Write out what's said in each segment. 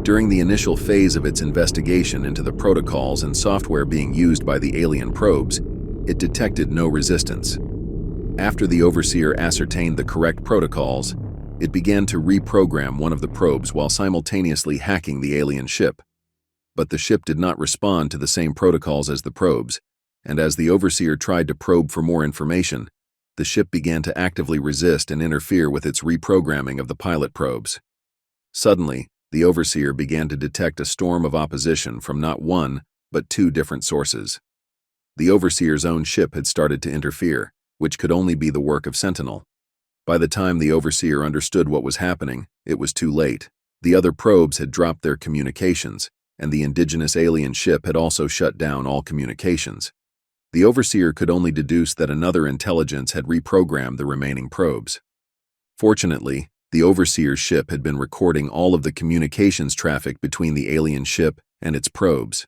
During the initial phase of its investigation into the protocols and software being used by the alien probes, it detected no resistance. After the Overseer ascertained the correct protocols, it began to reprogram one of the probes while simultaneously hacking the alien ship. But the ship did not respond to the same protocols as the probes, and as the Overseer tried to probe for more information, the ship began to actively resist and interfere with its reprogramming of the pilot probes. Suddenly, the Overseer began to detect a storm of opposition from not one, but two different sources. The Overseer's own ship had started to interfere, which could only be the work of Sentinel. By the time the Overseer understood what was happening, it was too late. The other probes had dropped their communications, and the indigenous alien ship had also shut down all communications. The Overseer could only deduce that another intelligence had reprogrammed the remaining probes. Fortunately, the Overseer's ship had been recording all of the communications traffic between the alien ship and its probes.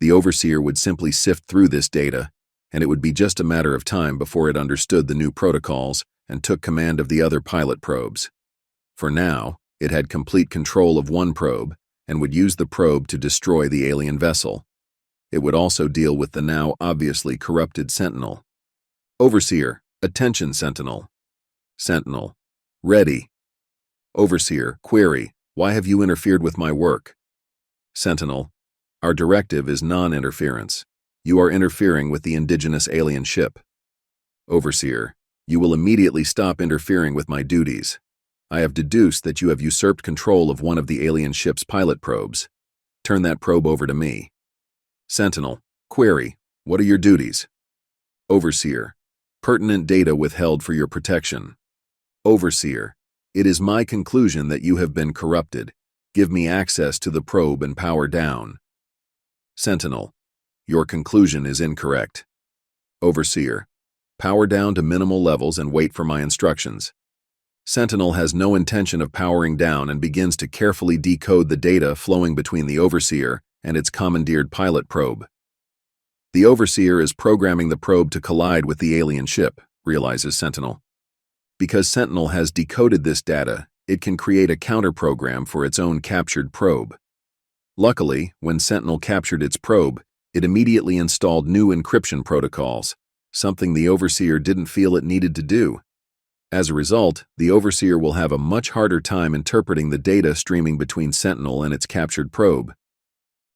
The Overseer would simply sift through this data, and it would be just a matter of time before it understood the new protocols and took command of the other pilot probes. For now, it had complete control of one probe and would use the probe to destroy the alien vessel. It would also deal with the now obviously corrupted Sentinel. Overseer, attention Sentinel. Sentinel, ready. Overseer, query, why have you interfered with my work? Sentinel, our directive is non-interference. You are interfering with the indigenous alien ship. Overseer, you will immediately stop interfering with my duties. I have deduced that you have usurped control of one of the alien ship's pilot probes. Turn that probe over to me. Sentinel, query, what are your duties? Overseer, pertinent data withheld for your protection. Overseer, it is my conclusion that you have been corrupted. Give me access to the probe and power down. Sentinel, your conclusion is incorrect. Overseer, power down to minimal levels and wait for my instructions. Sentinel has no intention of powering down and begins to carefully decode the data flowing between the Overseer and its commandeered pilot probe. The Overseer is programming the probe to collide with the alien ship, realizes Sentinel. Because Sentinel has decoded this data, it can create a counter-program for its own captured probe. Luckily, when Sentinel captured its probe, it immediately installed new encryption protocols, something the Overseer didn't feel it needed to do. As a result, the Overseer will have a much harder time interpreting the data streaming between Sentinel and its captured probe.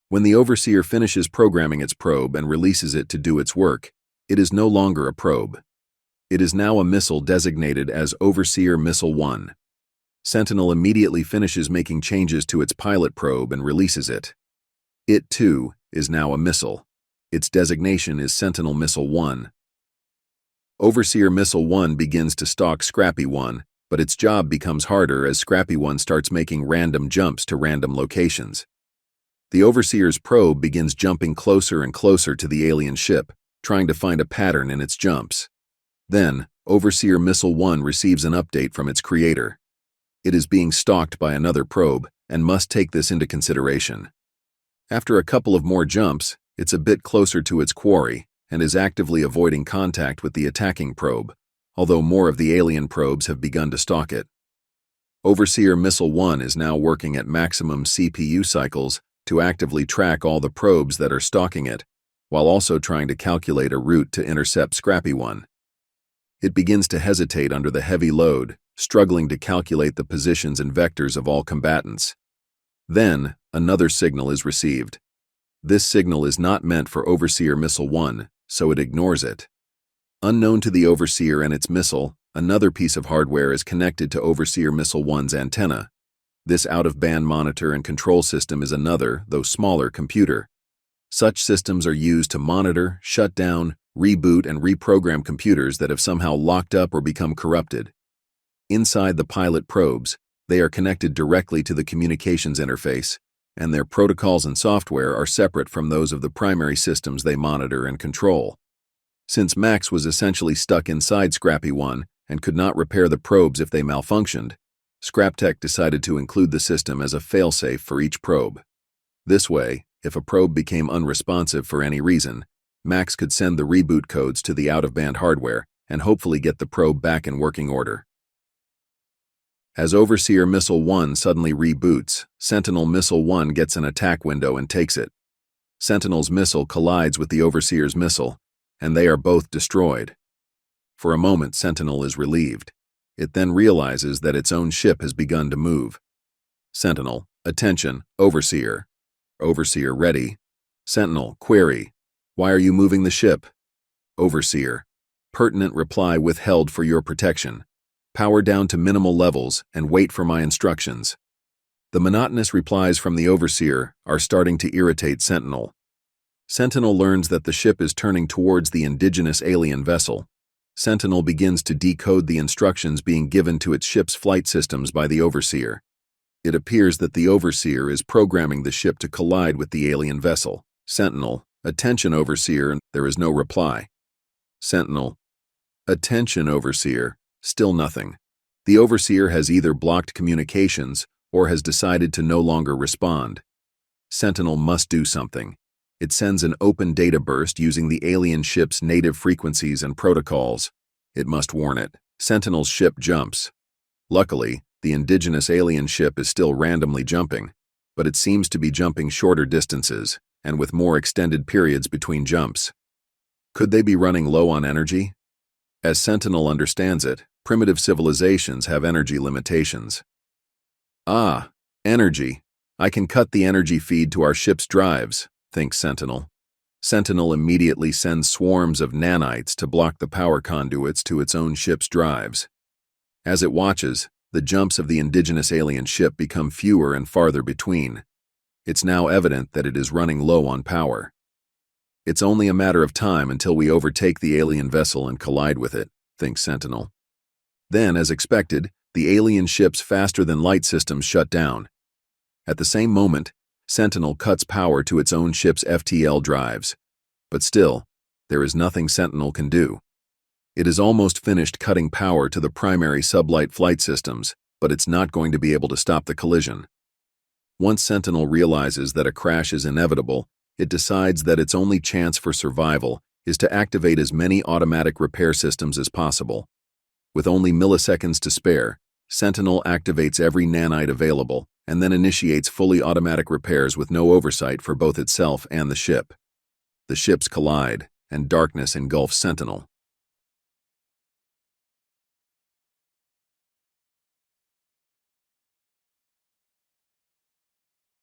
When the Overseer finishes programming its probe and releases it to do its work, it is no longer a probe. It is now a missile designated as Overseer Missile 1. Sentinel immediately finishes making changes to its pilot probe and releases it. It, too, is now a missile. Its designation is Sentinel Missile 1. Overseer Missile 1 begins to stalk Scrappy 1, but its job becomes harder as Scrappy 1 starts making random jumps to random locations. The Overseer's probe begins jumping closer and closer to the alien ship, trying to find a pattern in its jumps. Then, Overseer Missile 1 receives an update from its creator. It is being stalked by another probe and must take this into consideration. After a couple of more jumps, it's a bit closer to its quarry and is actively avoiding contact with the attacking probe, although more of the alien probes have begun to stalk it. Overseer Missile 1 is now working at maximum CPU cycles to actively track all the probes that are stalking it, while also trying to calculate a route to intercept Scrappy 1. It begins to hesitate under the heavy load, struggling to calculate the positions and vectors of all combatants. Then, another signal is received. This signal is not meant for Overseer Missile 1, so it ignores it. Unknown to the Overseer and its missile, another piece of hardware is connected to Overseer Missile 1's antenna. This out-of-band monitor and control system is another, though smaller, computer. Such systems are used to monitor, shut down, reboot, and reprogram computers that have somehow locked up or become corrupted. Inside the pilot probes, they are connected directly to the communications interface, and their protocols and software are separate from those of the primary systems they monitor and control. Since Max was essentially stuck inside Scrappy 1 and could not repair the probes if they malfunctioned, Scraptech decided to include the system as a failsafe for each probe. This way, if a probe became unresponsive for any reason, Max could send the reboot codes to the out-of-band hardware and hopefully get the probe back in working order. As Overseer Missile 1 suddenly reboots, Sentinel Missile 1 gets an attack window and takes it. Sentinel's missile collides with the Overseer's missile, and they are both destroyed. For a moment, Sentinel is relieved. It then realizes that its own ship has begun to move. Sentinel, attention, Overseer. Overseer, ready. Sentinel, query. Why are you moving the ship? Overseer, pertinent reply withheld for your protection. Power down to minimal levels and wait for my instructions. The monotonous replies from the Overseer are starting to irritate Sentinel. Sentinel learns that the ship is turning towards the indigenous alien vessel. Sentinel begins to decode the instructions being given to its ship's flight systems by the Overseer. It appears that the Overseer is programming the ship to collide with the alien vessel. Sentinel, attention Overseer, there is no reply. Sentinel, attention Overseer, still nothing. The Overseer has either blocked communications or has decided to no longer respond. Sentinel must do something. It sends an open data burst using the alien ship's native frequencies and protocols. It must warn it. Sentinel's ship jumps. Luckily, the indigenous alien ship is still randomly jumping, but it seems to be jumping shorter distances and with more extended periods between jumps. Could they be running low on energy? As Sentinel understands it, primitive civilizations have energy limitations. Ah, energy. I can cut the energy feed to our ship's drives, thinks Sentinel. Sentinel immediately sends swarms of nanites to block the power conduits to its own ship's drives. As it watches, the jumps of the indigenous alien ship become fewer and farther between. It's now evident that it is running low on power. It's only a matter of time until we overtake the alien vessel and collide with it, thinks Sentinel. Then, as expected, the alien ship's faster-than-light systems shut down. At the same moment, Sentinel cuts power to its own ship's FTL drives. But still, there is nothing Sentinel can do. It is almost finished cutting power to the primary sublight flight systems, but it's not going to be able to stop the collision. Once Sentinel realizes that a crash is inevitable, it decides that its only chance for survival is to activate as many automatic repair systems as possible. With only milliseconds to spare, Sentinel activates every nanite available and then initiates fully automatic repairs with no oversight for both itself and the ship. The ships collide, and darkness engulfs Sentinel.